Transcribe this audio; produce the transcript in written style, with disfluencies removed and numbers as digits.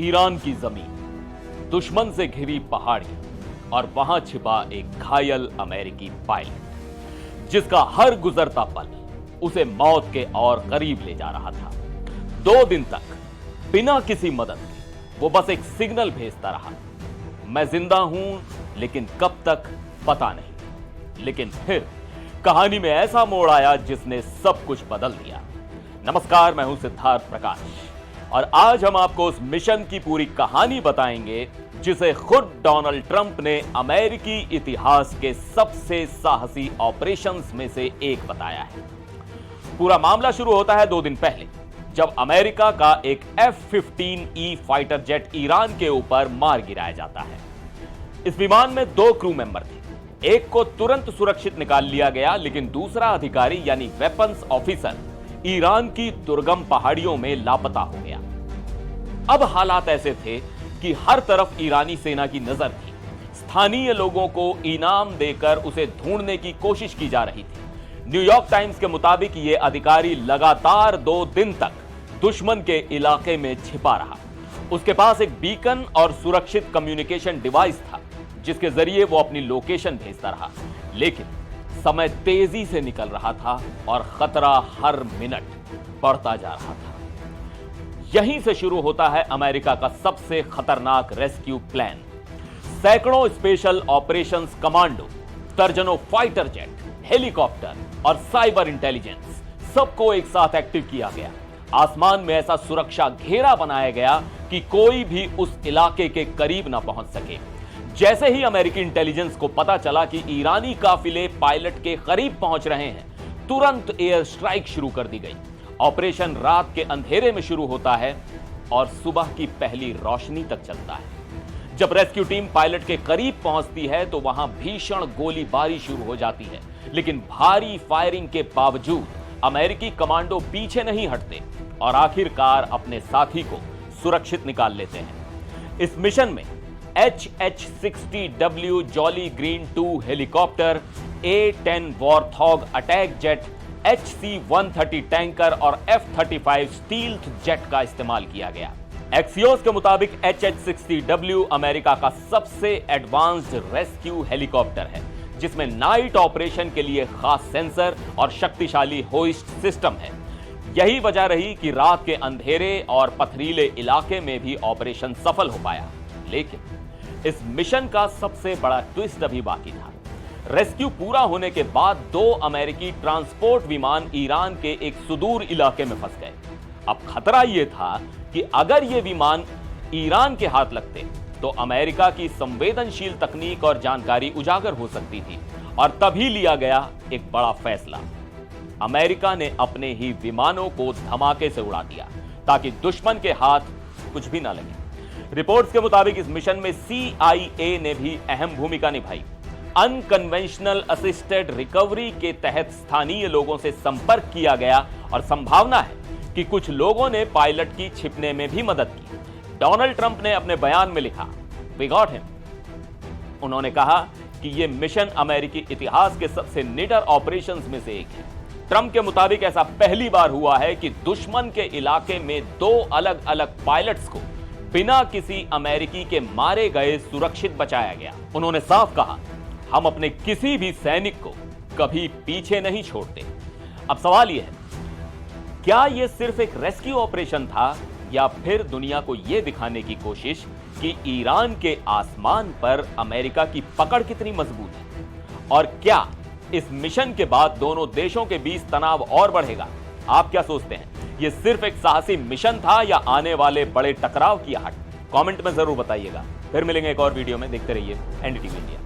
Iran की जमीन, दुश्मन से घिरी पहाड़ी और वहां छिपा एक घायल अमेरिकी पायलट जिसका हर गुजरता पल उसे मौत के और करीब ले जा रहा था। 2 दिन तक बिना किसी मदद के वो बस एक सिग्नल भेजता रहा, मैं जिंदा हूं लेकिन कब तक पता नहीं। लेकिन फिर कहानी में ऐसा मोड़ आया जिसने सब कुछ बदल दिया। नमस्कार, मैं हूं सिद्धार्थ प्रकाश और आज हम आपको उस मिशन की पूरी कहानी बताएंगे जिसे खुद डोनाल्ड ट्रंप ने अमेरिकी इतिहास के सबसे साहसी ऑपरेशंस में से एक बताया है। पूरा मामला शुरू होता है 2 दिन पहले, जब अमेरिका का एक F-15E फाइटर जेट ईरान के ऊपर मार गिराया जाता है। इस विमान में 2 क्रू मेंबर थे। एक को तुरंत सुरक्षित निकाल लिया गया, लेकिन दूसरा अधिकारी यानी वेपन्स ऑफिसर ईरान की दुर्गम पहाड़ियों में लापता हो गया। अब हालात ऐसे थे कि हर तरफ ईरानी सेना की नजर थी। स्थानीय लोगों को इनाम देकर उसे ढूंढने की कोशिश की जा रही थी। न्यूयॉर्क टाइम्स के मुताबिक यह अधिकारी लगातार 2 दिन तक दुश्मन के इलाके में छिपा रहा। उसके पास एक बीकन और सुरक्षित कम्युनिकेशन डिवाइस था जिसके जरिए वो अपनी लोकेशन भेजता रहा। लेकिन समय तेजी से निकल रहा था और खतरा हर मिनट बढ़ता जा रहा था। यहीं से शुरू होता है अमेरिका का सबसे खतरनाक रेस्क्यू प्लान। सैकड़ों स्पेशल ऑपरेशंस कमांडो, दर्जनों फाइटर जेट, हेलीकॉप्टर और साइबर इंटेलिजेंस सबको एक साथ एक्टिव किया गया। आसमान में ऐसा सुरक्षा घेरा बनाया गया कि कोई भी उस इलाके के करीब ना पहुंच सके। जैसे ही अमेरिकी इंटेलिजेंस को पता चला कि ईरानी काफिले पायलट के करीब पहुंच रहे हैं, तुरंत एयर स्ट्राइक शुरू कर दी गई। ऑपरेशन रात के अंधेरे में शुरू होता है और सुबह की पहली रोशनी तक चलता है। जब रेस्क्यू टीम पायलट के करीब पहुंचती है तो वहां भीषण गोलीबारी शुरू हो जाती है, लेकिन भारी फायरिंग के बावजूद अमेरिकी कमांडो पीछे नहीं हटते और आखिरकार अपने साथी को सुरक्षित निकाल लेते हैं। इस मिशन में HH-60W Jolly Green 2 helicopter, A-10 Warthog attack jet, HC-130 tanker और F-35 स्टील्थ जेट का इस्तेमाल किया गया। एक्सियोस के मुताबिक HH-60W अमेरिका का सबसे एडवांस्ड रेस्क्यू हेलीकॉप्टर है, जिसमें नाइट ऑपरेशन के लिए खास सेंसर और शक्तिशाली होइस्ट सिस्टम है। यही वजह रही कि रात के अंधेरे और पथरीले इलाके में भी ऑपरेशन सफल हो पाया। लेकिन इस मिशन का सबसे बड़ा ट्विस्ट अभी बाकी था। रेस्क्यू पूरा होने के बाद 2 अमेरिकी ट्रांसपोर्ट विमान ईरान के एक सुदूर इलाके में फंस गए। अब खतरा यह था कि अगर ये विमान ईरान के हाथ लगते तो अमेरिका की संवेदनशील तकनीक और जानकारी उजागर हो सकती थी। और तभी लिया गया एक बड़ा फैसला। अमेरिका ने अपने ही विमानों को धमाके से उड़ा दिया ताकि दुश्मन के हाथ कुछ भी ना लगे। रिपोर्ट्स के मुताबिक इस मिशन में CIA ने भी अहम भूमिका निभाई। अनकन्वेंशनल असिस्टेड रिकवरी के तहत स्थानीय लोगों से संपर्क किया गया और संभावना है कि कुछ लोगों ने पायलट की छिपने में भी मदद की। डोनाल्ड ट्रंप ने अपने बयान में लिखा, "वी गॉट हिम।" उन्होंने कहा कि यह मिशन अमेरिकी इतिहास के सबसे निडर ऑपरेशंस में से एक है। ट्रंप के मुताबिक ऐसा पहली बार हुआ है कि दुश्मन के इलाके में 2 अलग अलग पायलट्स को बिना किसी अमेरिकी के मारे गए सुरक्षित बचाया गया। उन्होंने साफ कहा, "हम अपने किसी भी सैनिक को कभी पीछे नहीं छोड़ते।" अब सवाल यह है, क्या यह सिर्फ एक रेस्क्यू ऑपरेशन था या फिर दुनिया को यह दिखाने की कोशिश कि ईरान के आसमान पर अमेरिका की पकड़ कितनी मजबूत है? और क्या इस मिशन के बाद दोनों देशों के बीच तनाव और बढ़ेगा? आप क्या सोचते हैं? यह सिर्फ एक साहसी मिशन था या आने वाले बड़े टकराव की आहट? कमेंट में जरूर बताइएगा। फिर मिलेंगे एक और वीडियो में। देखते रहिए NDTV इंडिया।